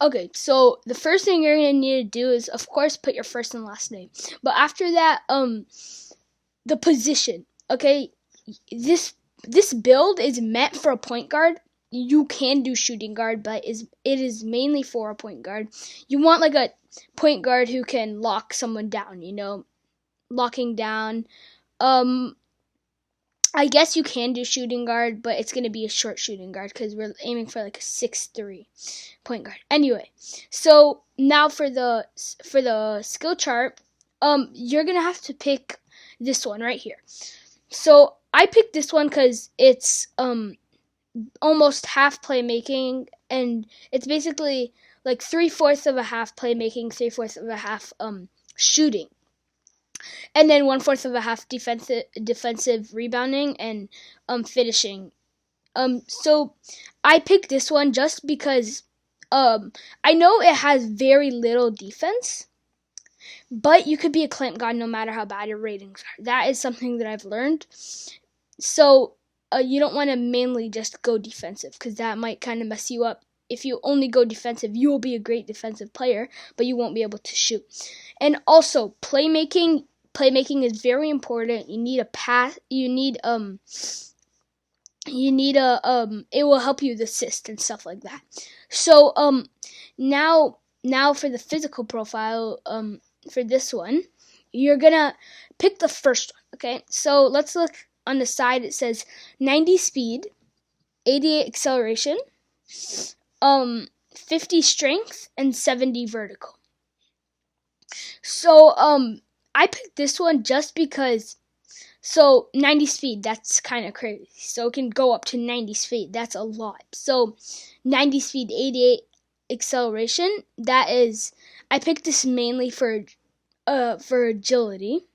Okay, so the first thing you're gonna need to do is, of course, put your first and last name. But after that, the position. Okay, this build is meant for a point guard. You can do shooting guard, but it is mainly for a point guard. You want like a point guard who can lock someone down. Locking down. I guess you can do shooting guard, but it's gonna be a short shooting guard because we're aiming for like a 6'3" point guard. Anyway, so now for the skill chart, you're gonna have to pick this one right here. So I picked this one because it's almost half playmaking, and it's basically like 3/4 of a half playmaking, 3/4 of a half shooting, and then 1/4 of a half defensive rebounding and finishing. So I picked this one just because I know it has very little defense, but you could be a clamp god no matter how bad your ratings are. That is something that I've learned. So you don't want to mainly just go defensive because that might kind of mess you up. If you only go defensive, you will be a great defensive player, but you won't be able to shoot. And also, playmaking is very important. You need a pass. You need a it will help you with assist and stuff like that. So now for the physical profile for this one, you're gonna pick the first one. Okay, so let's look on the side. It says 90 speed, 88 acceleration, 50 strength, and 70 vertical. So I picked this one just because. So 90 speed, that's kind of crazy. So it can go up to 90 speed. That's a lot. So 90 speed, 88 acceleration. That is, I picked this mainly for agility.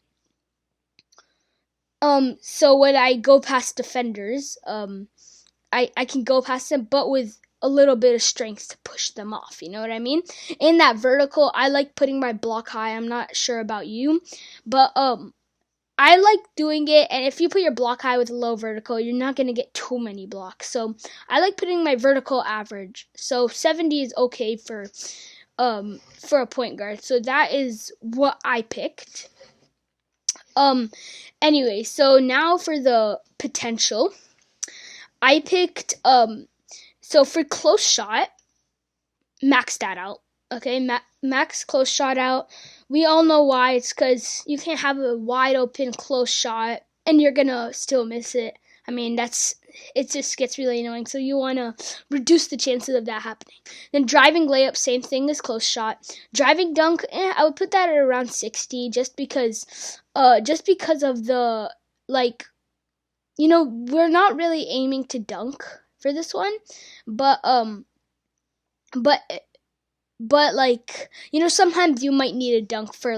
So when I go past defenders, I can go past them, but with a little bit of strength to push them off. You know what I mean? In that vertical, I like putting my block high. I'm not sure about you, but I like doing it, and if you put your block high with a low vertical, you're not going to get too many blocks. So I like putting my vertical average. So 70 is okay for a point guard. So that is what I picked. Anyway, so now for the potential. I picked so for close shot, max that out. Okay, max close shot out. We all know why. It's because you can't have a wide open close shot and you're gonna still miss it. I mean, it just gets really annoying. So you wanna reduce the chances of that happening. Then driving layup, same thing as close shot. Driving dunk, I would put that at around 60, just because of the we're not really aiming to dunk for this one, but sometimes you might need a dunk for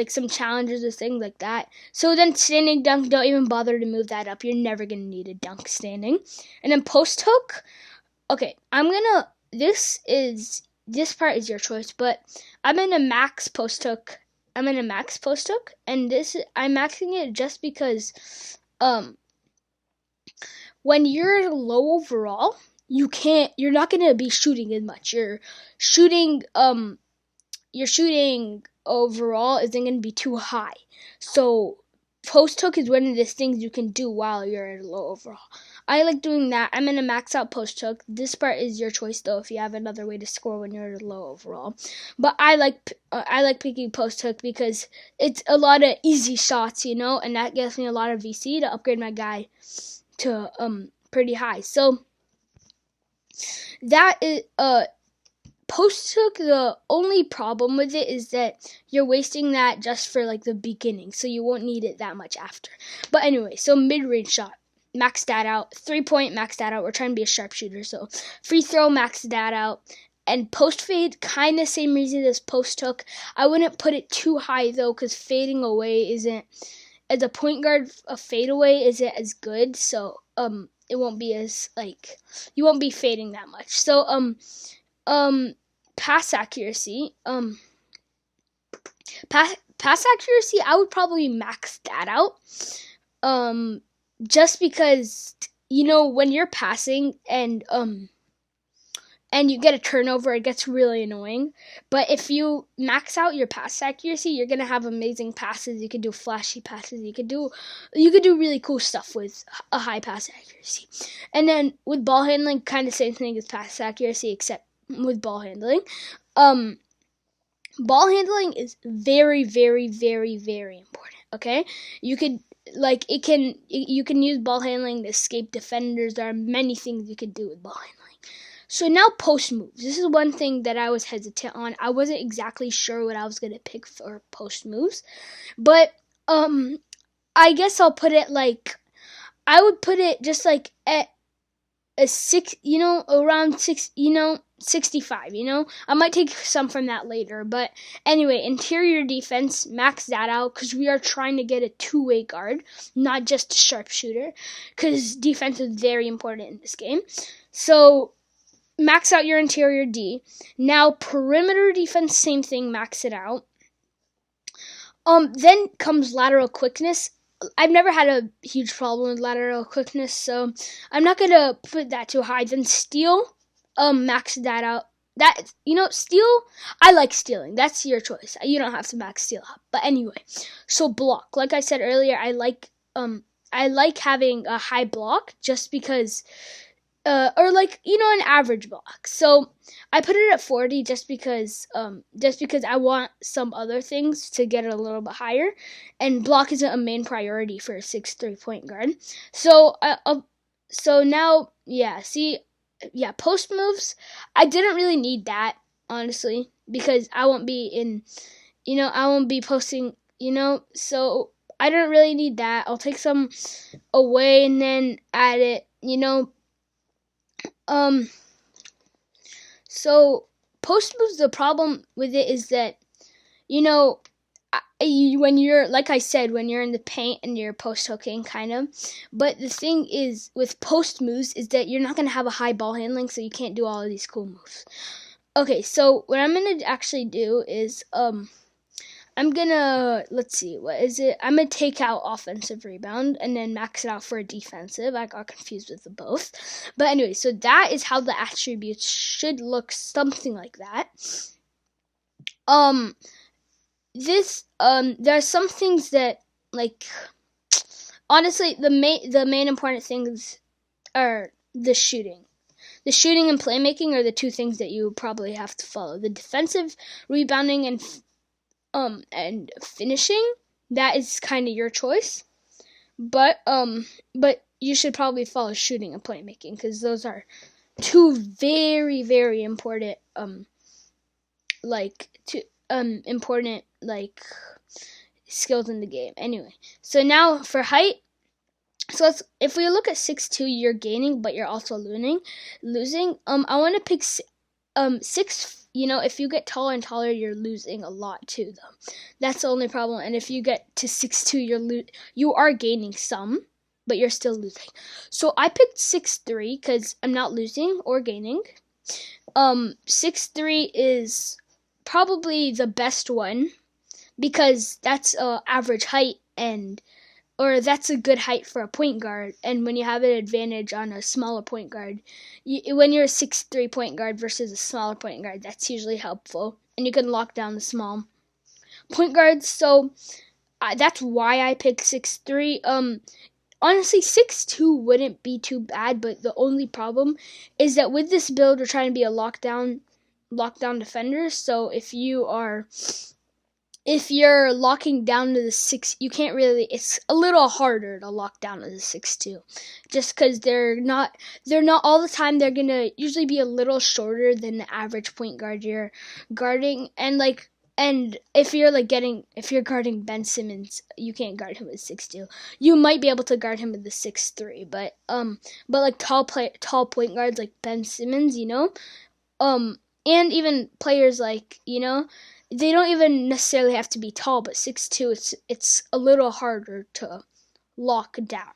some challenges or things like that. So then standing dunk, don't even bother to move that up. You're never gonna need a dunk standing. And then post hook. Okay, this part is your choice, but I'm in a max post hook. and this I'm maxing it just because when you're low overall, you're not going to be shooting as much. Your shooting overall isn't going to be too high. So post hook is one of the things you can do while you're at a low overall. I like doing that. I'm going to max out post hook. This part is your choice though if you have another way to score when you're at a low overall. But I like picking post hook because it's a lot of easy shots, and that gives me a lot of VC to upgrade my guy to pretty high. So that is post hook. The only problem with it is that you're wasting that just for the beginning, so you won't need it that much after. But anyway, so mid-range shot, max that out. 3-point, max that out. We're trying to be a sharpshooter, so free throw, max that out. And post fade, kind of same reason as post hook. I wouldn't put it too high though, because fading away isn't, as a point guard, a fadeaway isn't as good. So it won't be as you won't be fading that much. So pass accuracy. Pass accuracy, I would probably max that out. Just because when you're passing and and you get a turnover, it gets really annoying. But if you max out your pass accuracy, you're gonna have amazing passes. You can do flashy passes. You could do really cool stuff with a high pass accuracy. And then with ball handling, kind of same thing as pass accuracy, except with ball handling. Ball handling is very, very, very, very important. Okay, you can use ball handling to escape defenders. There are many things you could do with ball handling. So now post moves. This is one thing that I was hesitant on. I wasn't exactly sure what I was gonna pick for post moves, but I guess I'll put it like I would put it just like at a 6, around 6, 65, I might take some from that later, but anyway, interior defense, max that out, because we are trying to get a two-way guard, not just a sharpshooter, because defense is very important in this game. So max out your interior D. Now perimeter defense, same thing, max it out. Then comes lateral quickness. I've never had a huge problem with lateral quickness, so I'm not gonna put that too high. Then steal, max that out. Steal, I like stealing. That's your choice. You don't have to max steal out. But anyway, so block. Like I said earlier, I like having a high block just because, or an average block. So I put it at 40 just because I want some other things to get it a little bit higher, and block isn't a main priority for a 6'3" point guard. So now, post moves, I didn't really need that, honestly, because I won't be posting, so I don't really need that. I'll take some away and then add it, So post moves, the problem with it is that, when you're, like I said, when you're in the paint and you're post hooking, kind of. But the thing is with post moves is that you're not going to have a high ball handling, so you can't do all of these cool moves. Okay, so what I'm going to actually do is, I'm gonna, let's see, what is it? I'm gonna take out offensive rebound and then max it out for a defensive. I got confused with the both. But anyway, so that is how the attributes should look, something like that. There are some things that, like, honestly, the main important things are the shooting. The shooting and playmaking are the two things that you probably have to follow. The defensive rebounding and finishing, that is kind of your choice, but you should probably follow shooting and playmaking, because those are two very, very important important skills in the game. Anyway, so now for height, so if we look at 6'2", you're gaining, but you're also losing. I want to pick 6. If you get taller and taller, you're losing a lot too, though. That's the only problem. And if you get to 6'2", you are gaining some, but you're still losing. So I picked 6'3" because I'm not losing or gaining. 6'3" is probably the best one because that's average height, or that's a good height for a point guard. And when you have an advantage on a smaller point guard, when you're a 6'3" point guard versus a smaller point guard, that's usually helpful. And you can lock down the small point guards. So that's why I picked 6'3". Honestly, 6'2" wouldn't be too bad, but the only problem is that with this build, we're trying to be a lockdown defender. So if you're locking down to the 6, you can't really, it's a little harder to lock down to the 6'2", just because they're not all the time. They're going to usually be a little shorter than the average point guard you're guarding. And if you're guarding Ben Simmons, you can't guard him with 6'2". You might be able to guard him with the 6'3", but like tall point guards like Ben Simmons, and even players like, they don't even necessarily have to be tall, but 6'2", it's a little harder to lock down.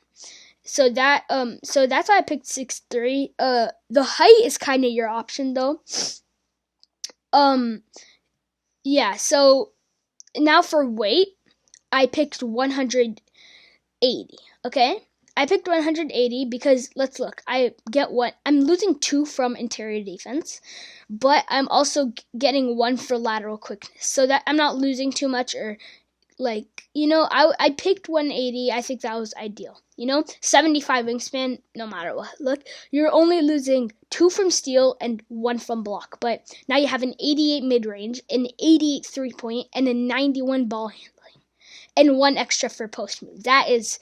So that's why I picked 6'3". The height is kind of your option, though. So now for weight, I picked 180. Okay, I picked 180 because let's look. I'm losing 2 from interior defense, but I'm also getting 1 for lateral quickness, so that I'm not losing too much or I picked 180. I think that was ideal. 75 wingspan, no matter what. Look, you're only losing 2 from steal and 1 from block, but now you have an 88 mid-range, an 88 3-point, and a 91 ball handling, and 1 extra for post move. That is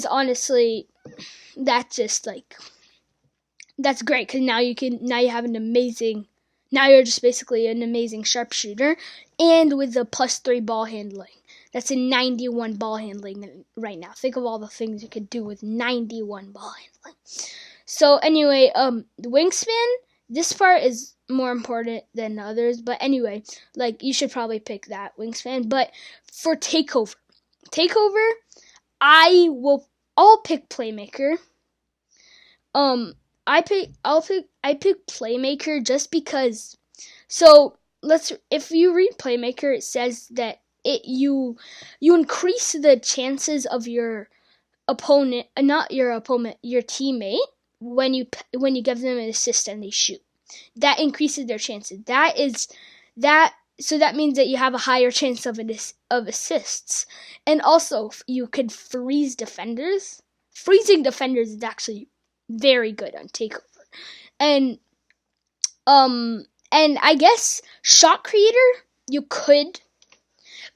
honestly, that's great because now you have an amazing. Now you're just basically an amazing sharpshooter, and with the +3 ball handling. That's a 91 ball handling right now. Think of all the things you could do with 91 ball handling. So anyway, the wingspan, this part is more important than others, but anyway, you should probably pick that wingspan. But for takeover, I'll pick playmaker. I pick playmaker just because. So if you read playmaker, it says that you increase the chances of your opponent, not your opponent, your teammate, when you give them an assist and they shoot. That increases their chances. So that means that you have a higher chance of assists, and also you could freeze defenders. Freezing defenders is actually very good on takeover. And I guess shot creator you could,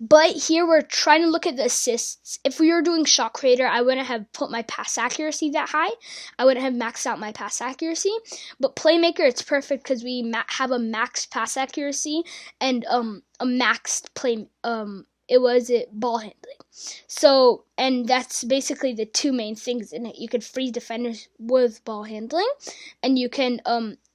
but here we're trying to look at the assists. If we were doing shot creator, I wouldn't have put my pass accuracy that high. I wouldn't have maxed out my pass accuracy. But playmaker, it's perfect because we have a maxed pass accuracy and a maxed ball handling. So, and that's basically the 2 main things in it. You could freeze defenders with ball handling, and you can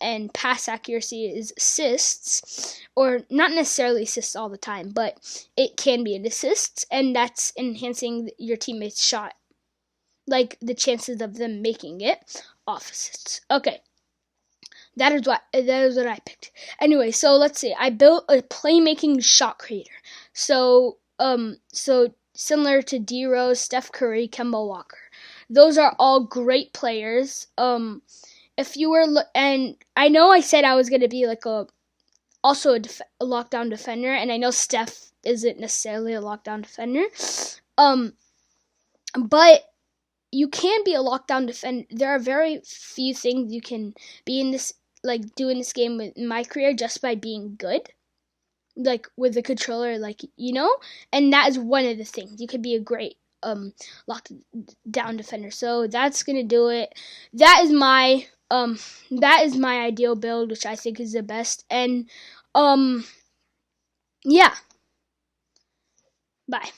and pass accuracy is assists, or not necessarily assists all the time, but it can be an assist, and that's enhancing your teammate's shot, like the chances of them making it off assists. Okay. That is what I picked. Anyway, so let's see. I built a playmaking shot creator. So similar to D Rose, Steph Curry, Kemba Walker. Those are all great players. If you were and I know I said I was gonna be also a lockdown defender, and I know Steph isn't necessarily a lockdown defender. But you can be a lockdown defender. There are very few things you can be in this, doing this game with my career just by being good. With the controller, and that is one of the things. You could be a great lockdown defender. So that's gonna do it. That is my ideal build, which I think is the best. And yeah. Bye.